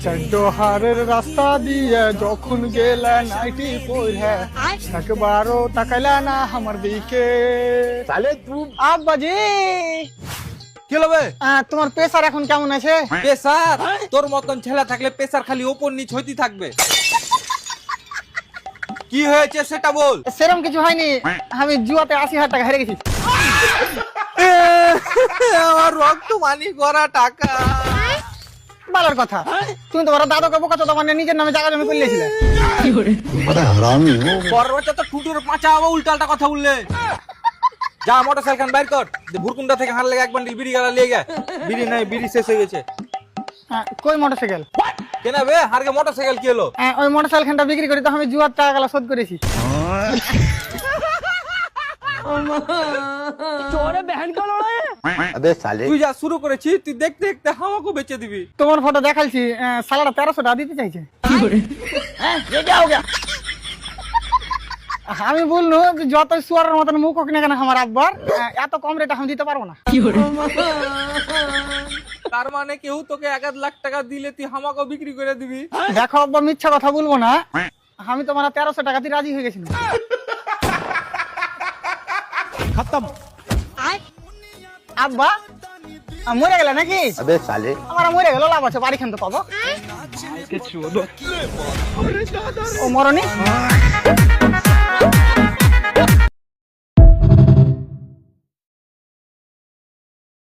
চড্ডহারের রাস্তা দিয়ে যখন গেলা নাইটি পরে একবারও তাকাইলা না আমার দিকে। তাহলে তুই আব্বাজি কি হবে তোমার প্রেসার এখন কেমন আছে? প্রেসার? তোর মতন ছেলে থাকলে প্রেসার খালি ওপর নিচ হইতে থাকবে। কি হয়েছে সেটা বল। সেরকম কিছু হয়নি, আমি জুয়াতে 80,000 টাকা হেরে গেছি। আমার রক্ত মানি করা টাকা। ভালোর কথা, তুমি তোমার দাদাকে বোকাচ্ছো, তোমার নিজের নামে জায়গা জমি করলেছিলে। পরের বছর তো টুটুর পাঁচা আবার উল্টালটা কথা বললে। যা মোটরসাইকেল খান বাইর কর, ভুরকুন্ডা থেকে হার লেগে এক বান্ডিল বিড়ি গালা লিয়ে গে। বিড়ি নাই, বিড়ি শেষ হয়ে গেছে। কই মোটরসাইকেল? কেন বে হারকে মোটরসাইকেল কি হলো? ওই মোটরসাইকেল খানটা বিক্রি করে তো আমি জুয়ার টাকা গালা শোধ করেছি। अबे साले তুই যা শুরু করেছিস, তুই দেখতে দেখতে আমাকেও বেচে দিবি। তোমার ফটো দেখাইছি, সালাটা 1300 টাকা দিতে চাইছে। আমি বললো যে যত সুয়ারের মতন মুখ হোক না কেন আমার আব্বার, এত কম রেট আমি দিতে পারবো না। তার মানে কেউ তোকে 1 লাখ টাকা দিলে তুই আমাকেও বিক্রি করে দিবি? দেখো আব্বা, মিথ্যা কথা বলবো না, আমি তোমার 1300 টাকা দিয়ে রাজি হয়ে গেছিলাম। খতম। আব্বা মরে গেলে নাকি? अबे साले আমার মরে গেল, লাভ আছে, বাড়ি খান তো পাবো। ও মরনি।